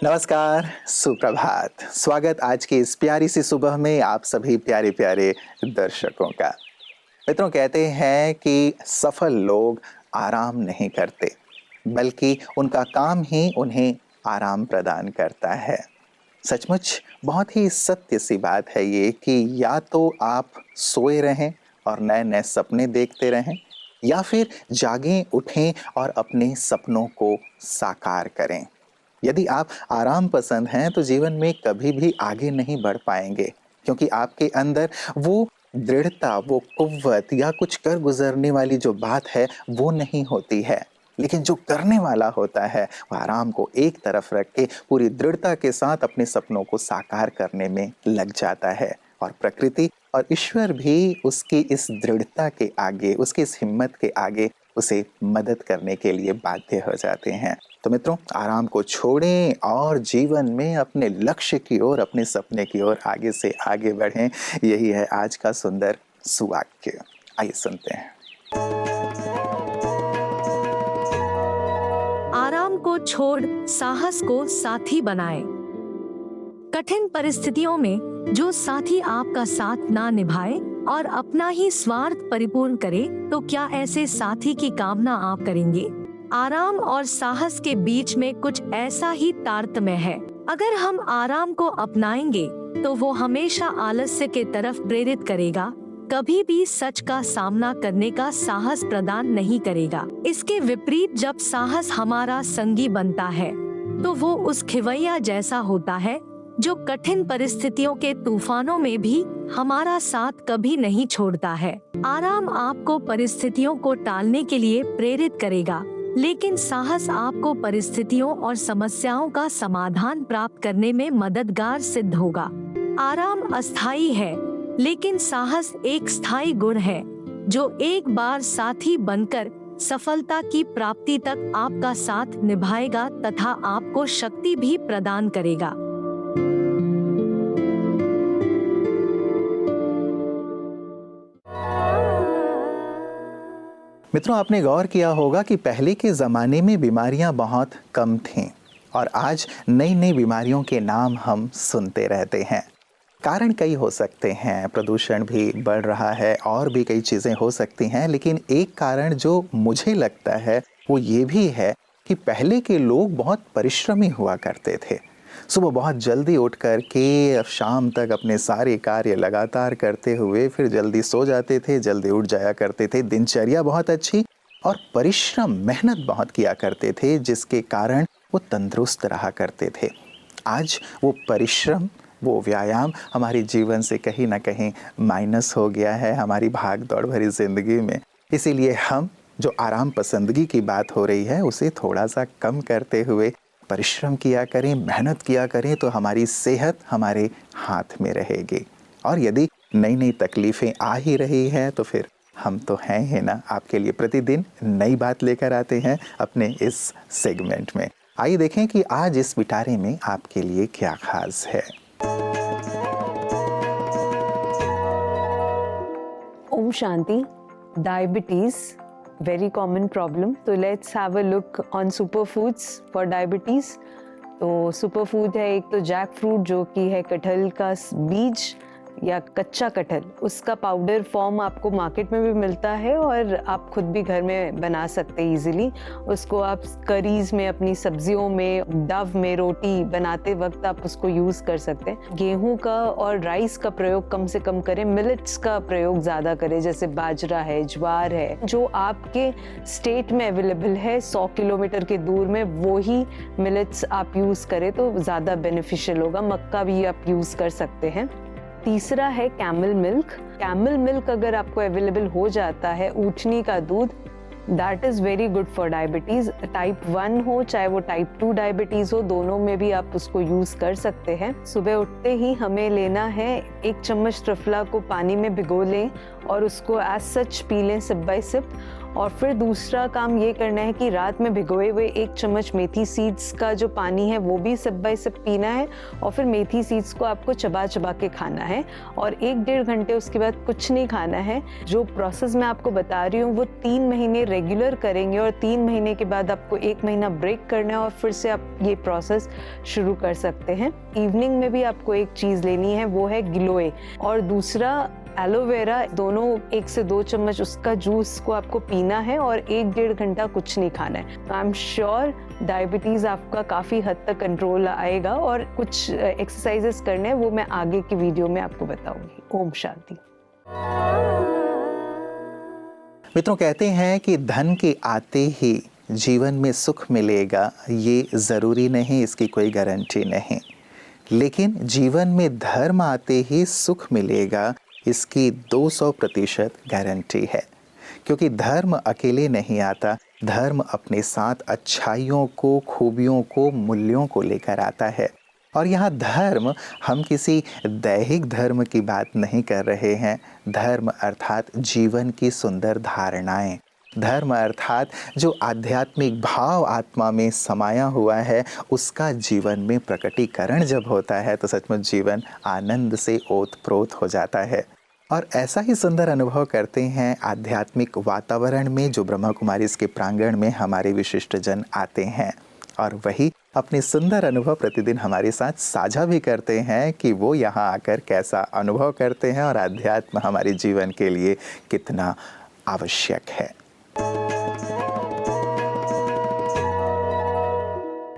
नमस्कार, सुप्रभात। स्वागत आज की इस प्यारी सी सुबह में आप सभी प्यारे प्यारे दर्शकों का। मित्रों, कहते हैं कि सफल लोग आराम नहीं करते, बल्कि उनका काम ही उन्हें आराम प्रदान करता है। सचमुच बहुत ही सत्य सी बात है ये कि या तो आप सोए रहें और नए नए सपने देखते रहें, या फिर जागें, उठें और अपने सपनों को साकार करें। यदि आप आराम पसंद हैं तो जीवन में कभी भी आगे नहीं बढ़ पाएंगे, क्योंकि आपके अंदर वो दृढ़ता, वो कुव्वत या कुछ कर गुजरने वाली जो बात है वो नहीं होती है। लेकिन जो करने वाला होता है वह आराम को एक तरफ रख के पूरी दृढ़ता के साथ अपने सपनों को साकार करने में लग जाता है। और प्रकृति और ईश्वर भी उसकी इस दृढ़ता के आगे, उसकी इस हिम्मत के आगे उसे मदद करने के लिए बाध्य हो जाते हैं। तो मित्रों, आराम को छोड़ें और जीवन में अपने लक्ष्य की ओर, अपने सपने की ओर आगे से आगे बढ़ें। यही है आज का सुंदर सुवाक्य। आइए सुनते हैं। आराम को छोड़ साहस को साथी बनाएं। कठिन परिस्थितियों में जो साथी आपका साथ ना निभाए और अपना ही स्वार्थ परिपूर्ण करे, तो क्या ऐसे साथी की कामना आप करेंगे? आराम और साहस के बीच में कुछ ऐसा ही तारतम्य है। अगर हम आराम को अपनाएंगे तो वो हमेशा आलस्य के तरफ प्रेरित करेगा, कभी भी सच का सामना करने का साहस प्रदान नहीं करेगा। इसके विपरीत जब साहस हमारा संगी बनता है तो वो उस खिवैया जैसा होता है जो कठिन परिस्थितियों के तूफानों में भी हमारा साथ कभी नहीं छोड़ता है। आराम आपको परिस्थितियों को टालने के लिए प्रेरित करेगा, लेकिन साहस आपको परिस्थितियों और समस्याओं का समाधान प्राप्त करने में मददगार सिद्ध होगा। आराम अस्थायी है, लेकिन साहस एक स्थायी गुण है जो एक बार साथी बनकर सफलता की प्राप्ति तक आपका साथ निभाएगा तथा आपको शक्ति भी प्रदान करेगा। मित्रों, आपने गौर किया होगा कि पहले के ज़माने में बीमारियां बहुत कम थीं और आज नई नई बीमारियों के नाम हम सुनते रहते हैं। कारण कई हो सकते हैं, प्रदूषण भी बढ़ रहा है और भी कई चीज़ें हो सकती हैं, लेकिन एक कारण जो मुझे लगता है वो ये भी है कि पहले के लोग बहुत परिश्रमी हुआ करते थे। सुबह बहुत जल्दी उठ कर के शाम तक अपने सारे कार्य लगातार करते हुए फिर जल्दी सो जाते थे, जल्दी उठ जाया करते थे। दिनचर्या बहुत अच्छी और परिश्रम, मेहनत बहुत किया करते थे, जिसके कारण वो तंदुरुस्त रहा करते थे। आज वो परिश्रम, वो व्यायाम हमारे जीवन से कहीं ना कहीं माइनस हो गया है हमारी भाग दौड़ भरी जिंदगी में। इसीलिए हम जो आराम पसंदगी की बात हो रही है उसे थोड़ा सा कम करते हुए परिश्रम किया करें, मेहनत किया करें, तो हमारी सेहत हमारे हाथ में रहेगी। और यदि नई नई तकलीफ़ें आ ही रही हैं तो फिर हम तो हैं ही ना, आपके लिए प्रतिदिन नई बात लेकर आते हैं अपने इस सेगमेंट में। आइए देखें कि आज इस पिटारे में आपके लिए क्या खास है। ओम शांति। Diabetes very common problem. तो let's have a look on superfoods for diabetes. तो superfood है एक तो जैक फ्रूट, जो कि है कटहल का बीज या कच्चा कटहल। उसका पाउडर फॉर्म आपको मार्केट में भी मिलता है और आप खुद भी घर में बना सकते हैं इजीली। उसको आप करीज में, अपनी सब्जियों में, डव में रोटी बनाते वक्त आप उसको यूज़ कर सकते हैं। गेहूं का और राइस का प्रयोग कम से कम करें, मिलेट्स का प्रयोग ज़्यादा करें, जैसे बाजरा है, ज्वार है, जो आपके स्टेट में अवेलेबल है 100 किलोमीटर के दूर में, वो ही मिलेट्स आप यूज़ करें तो ज़्यादा बेनिफिशियल होगा। मक्का भी आप यूज़ कर सकते हैं। तीसरा है कैमल मिल्क। कैमल मिल्क अगर आपको अवेलेबल हो जाता है, ऊँटनी का दूध, that is very good for diabetes. Type 1 हो चाहे वो टाइप 2 डायबिटीज़ हो, दोनों में भी आप उसको यूज़ कर सकते हैं। सुबह उठते ही हमें लेना है 1 चम्मच त्रिफला को पानी में भिगो लें और उसको एज सच पी लें सिप बाय सिप। और फिर दूसरा काम ये करना है कि रात में भिगोए हुए 1 चम्मच मेथी सीड्स का जो पानी है वो भी सब बाय सब पीना है, और फिर मेथी सीड्स को आपको चबा चबा के खाना है, और 1-1.5 घंटे उसके बाद कुछ नहीं खाना है। जो प्रोसेस मैं आपको बता रही हूँ वो 3 महीने रेगुलर करेंगे, और 3 महीने के बाद आपको 1 महीना ब्रेक करना है, और फिर से आप ये प्रोसेस शुरू कर सकते हैं। इवनिंग में भी आपको एक चीज़ लेनी है, वो है गिलोय, और दूसरा एलोवेरा। दोनों 1 से 2 चम्मच उसका जूस को आपको पीना है, और 1-1.5 घंटा कुछ नहीं खाना है। तो आई एम श्योर डायबिटीज़ आपका काफ़ी हद तक कंट्रोल आएगा, और कुछ एक्सरसाइजेस करने हैं वो मैं आगे की वीडियो में आपको बताऊंगी। ओम शांति। मित्रों, कहते हैं कि धन के आते ही जीवन में सुख मिलेगा, ये ज़रूरी नहीं, इसकी कोई गारंटी नहीं। लेकिन जीवन में धर्म आते ही सुख मिलेगा, इसकी 200% गारंटी है। क्योंकि धर्म अकेले नहीं आता, धर्म अपने साथ अच्छाइयों को, खूबियों को, मूल्यों को लेकर आता है। और यहाँ धर्म, हम किसी दैहिक धर्म की बात नहीं कर रहे हैं। धर्म अर्थात जीवन की सुंदर धारणाएं, धर्म अर्थात जो आध्यात्मिक भाव आत्मा में समाया हुआ है, उसका जीवन में प्रकटीकरण जब होता है तो सचमुच जीवन आनंद से ओतप्रोत हो जाता है। और ऐसा ही सुंदर अनुभव करते हैं आध्यात्मिक वातावरण में जो ब्रह्मा कुमारी के प्रांगण में हमारे विशिष्ट जन आते हैं, और वही अपने सुंदर अनुभव प्रतिदिन हमारे साथ साझा भी करते हैं कि वो यहाँ आकर कैसा अनुभव करते हैं और आध्यात्म हमारे जीवन के लिए कितना आवश्यक है।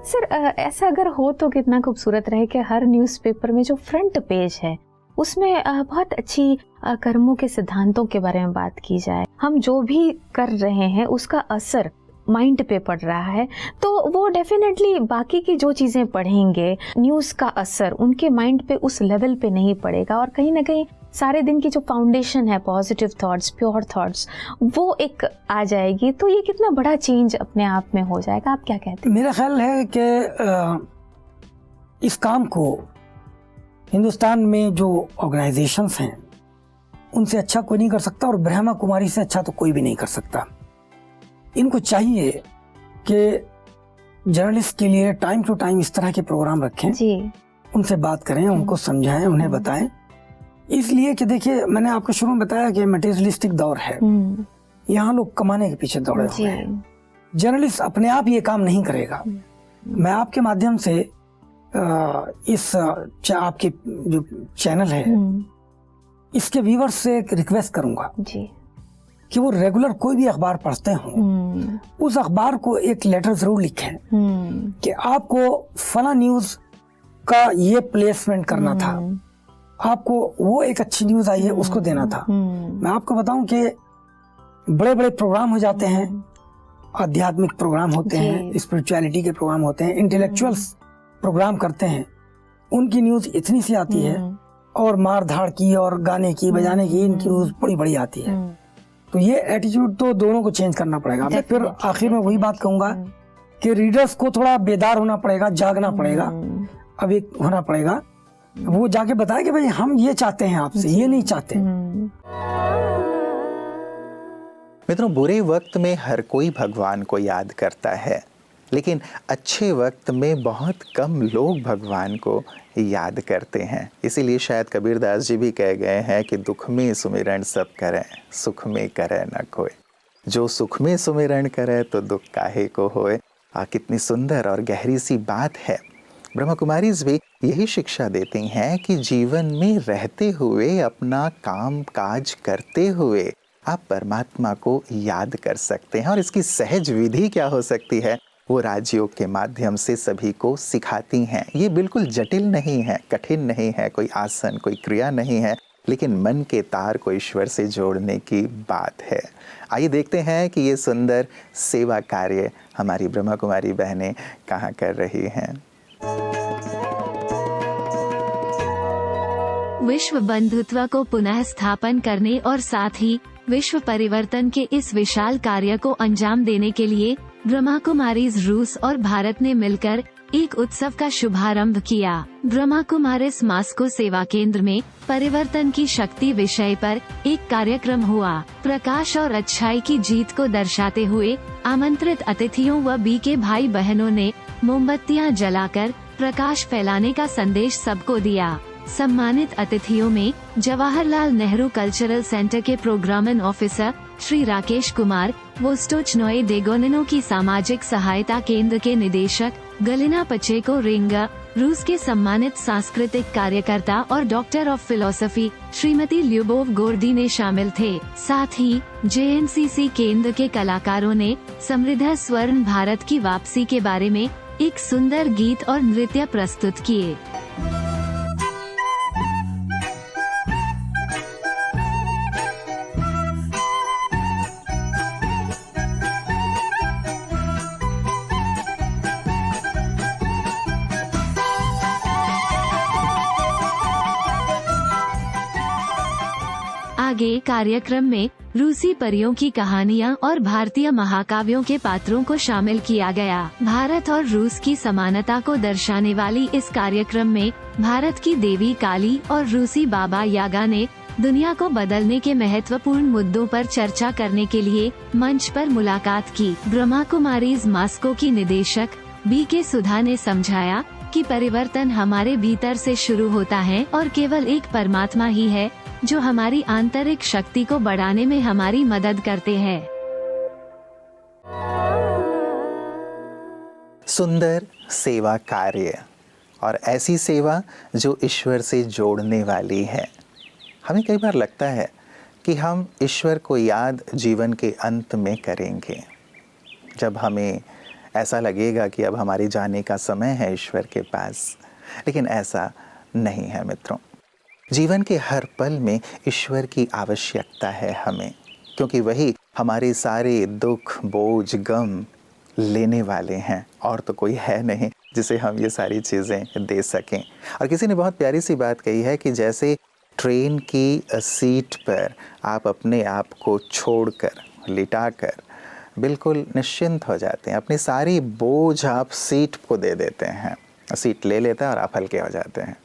सर, ऐसा अगर हो तो कितना खूबसूरत रहे कि हर न्यूज़पेपर में जो फ्रंट पेज है उसमें बहुत अच्छी कर्मों के सिद्धांतों के बारे में बात की जाए। हम जो भी कर रहे हैं उसका असर माइंड पे पड़ रहा है, तो वो डेफिनेटली बाकी की जो चीज़ें पढ़ेंगे, न्यूज़ का असर उनके माइंड पे उस लेवल पे नहीं पड़ेगा, और कहीं ना कहीं सारे दिन की जो फाउंडेशन है पॉजिटिव थॉट्स, प्योर थॉट्स, वो एक आ जाएगी। तो ये कितना बड़ा चेंज अपने आप में हो जाएगा, आप क्या कहते हैं? मेरा ख्याल है कि इस काम को हिंदुस्तान में जो ऑर्गेनाइजेशंस हैं उनसे अच्छा कोई नहीं कर सकता, और ब्रह्मा कुमारी से अच्छा तो कोई भी नहीं कर सकता। इनको चाहिए कि जर्नलिस्ट के लिए टाइम टू टाइम इस तरह के प्रोग्राम रखें जी, उनसे बात करें, उनको समझाएं, उन्हें बताएं। इसलिए कि देखिए, मैंने आपको शुरू में बताया कि मटेरियलिस्टिक दौर है, यहाँ लोग कमाने के पीछे दौड़े हुए हैं। जर्नलिस्ट अपने आप ये काम नहीं करेगा। मैं आपके माध्यम से इस आपके जो चैनल है इसके व्यूअर्स से एक रिक्वेस्ट करूंगा जी कि वो रेगुलर कोई भी अखबार पढ़ते हों, उस अखबार को एक लेटर जरूर लिखें कि आपको फला न्यूज का ये प्लेसमेंट करना था, आपको वो एक अच्छी न्यूज आई है उसको देना था। मैं आपको बताऊं कि बड़े बड़े प्रोग्राम हो जाते हैं, आध्यात्मिक प्रोग्राम होते हैं, स्पिरिचुअलिटी के प्रोग्राम होते हैं, इंटेलेक्चुअल्स प्रोग्राम करते हैं, उनकी न्यूज इतनी सी आती है, और मार धाड़ की और गाने की बजाने की इनकी न्यूज बड़ी बड़ी आती है। तो ये एटीट्यूड तो दोनों को चेंज करना पड़ेगा। मैं फिर आखिर में वही बात कहूंगा कि रीडर्स को थोड़ा बेदार होना पड़ेगा, जागना पड़ेगा, अवेक होना पड़ेगा। वो जाके बताए कि भाई हम ये चाहते हैं आपसे, ये नहीं चाहते। मित्रों, बुरे वक्त में हर कोई भगवान को याद करता है, लेकिन अच्छे वक्त में बहुत कम लोग भगवान को याद करते हैं। इसीलिए शायद कबीरदास जी भी कह गए हैं कि दुख में सुमिरन सब करें, सुख में करे न कोई। जो सुख में सुमिरन करे तो दुख काहे को होए। कितनी सुंदर और गहरी सी बात है। ब्रह्मा कुमारीज भी यही शिक्षा देती हैं कि जीवन में रहते हुए, अपना काम काज करते हुए आप परमात्मा को याद कर सकते हैं। और इसकी सहज विधि क्या हो सकती है, वो राजयोग के माध्यम से सभी को सिखाती हैं। ये बिल्कुल जटिल नहीं है, कठिन नहीं है, कोई आसन, कोई क्रिया नहीं है, लेकिन मन के तार को ईश्वर से जोड़ने की बात है। आइए देखते हैं कि ये सुंदर सेवा कार्य हमारी ब्रह्मा कुमारी बहनें कहाँ कर रही हैं। विश्व बंधुत्व को पुनः स्थापन करने और साथ ही विश्व परिवर्तन के इस विशाल कार्य को अंजाम देने के लिए ब्रह्मा कुमारीज रूस और भारत ने मिलकर एक उत्सव का शुभारंभ किया। ब्रह्मा कुमारीज मास्को सेवा केंद्र में परिवर्तन की शक्ति विषय पर एक कार्यक्रम हुआ। प्रकाश और अच्छाई की जीत को दर्शाते हुए आमंत्रित अतिथियों व बी के भाई बहनों ने मोमबत्तियां जलाकर प्रकाश फैलाने का संदेश सबको दिया। सम्मानित अतिथियों में जवाहरलाल नेहरू कल्चरल सेंटर के प्रोग्राम ऑफिसर श्री राकेश कुमार, वोस्टोचनोए डेगोनिनो की सामाजिक सहायता केंद्र के निदेशक गलिना पचेको रिंगा, रूस के सम्मानित सांस्कृतिक कार्यकर्ता और डॉक्टर ऑफ फिलोसफी श्रीमती ल्यूबोव गोर्दी शामिल थे। साथ ही JNCC केंद्र के कलाकारों ने समृद्ध स्वर्ण भारत की वापसी के बारे में एक सुंदर गीत और नृत्य प्रस्तुत किए। आगे कार्यक्रम में रूसी परियों की कहानियां और भारतीय महाकाव्यों के पात्रों को शामिल किया गया। भारत और रूस की समानता को दर्शाने वाली इस कार्यक्रम में भारत की देवी काली और रूसी बाबा यागा ने दुनिया को बदलने के महत्वपूर्ण मुद्दों पर चर्चा करने के लिए मंच पर मुलाकात की। ब्रह्मा कुमारीज मास्को की निदेशक BK सुधा ने समझाया कि परिवर्तन हमारे भीतर से शुरू होता है और केवल एक परमात्मा ही है जो हमारी आंतरिक शक्ति को बढ़ाने में हमारी मदद करते हैं। सुंदर सेवा कार्य और ऐसी सेवा जो ईश्वर से जोड़ने वाली है। हमें कई बार लगता है कि हम ईश्वर को याद जीवन के अंत में करेंगे, जब हमें ऐसा लगेगा कि अब हमारे जाने का समय है ईश्वर के पास। लेकिन ऐसा नहीं है मित्रों। जीवन के हर पल में ईश्वर की आवश्यकता है हमें, क्योंकि वही हमारे सारे दुख बोझ गम लेने वाले हैं, और तो कोई है नहीं जिसे हम ये सारी चीज़ें दे सकें। और किसी ने बहुत प्यारी सी बात कही है कि जैसे ट्रेन की सीट पर आप अपने आप को छोड़कर लिटाकर बिल्कुल निश्चिंत हो जाते हैं, अपनी सारी बोझ आप सीट को दे देते हैं, सीट ले लेता है और आप हल्के हो जाते हैं।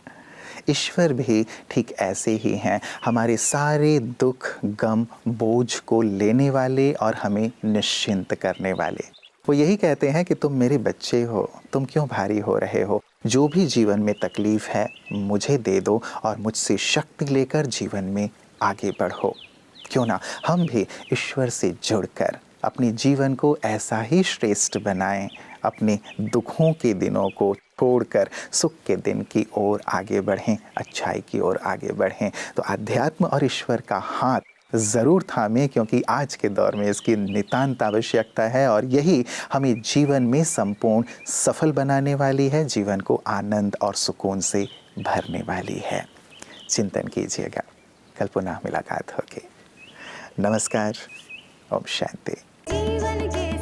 ईश्वर भी ठीक ऐसे ही हैं, हमारे सारे दुख गम बोझ को लेने वाले और हमें निश्चिंत करने वाले। वो यही कहते हैं कि तुम मेरे बच्चे हो, तुम क्यों भारी हो रहे हो, जो भी जीवन में तकलीफ़ है मुझे दे दो और मुझसे शक्ति लेकर जीवन में आगे बढ़ो। क्यों ना हम भी ईश्वर से जुड़कर अपने जीवन को ऐसा ही श्रेष्ठ बनाएं, अपने दुखों के दिनों को छोड़कर सुख के दिन की ओर आगे बढ़ें, अच्छाई की ओर आगे बढ़ें। तो अध्यात्म और ईश्वर का हाथ ज़रूर थामें, क्योंकि आज के दौर में इसकी नितांत आवश्यकता है और यही हमें जीवन में संपूर्ण सफल बनाने वाली है, जीवन को आनंद और सुकून से भरने वाली है। चिंतन कीजिएगा, कल पुनः मुलाकात होगी। नमस्कार, ओम शांति। जीवन के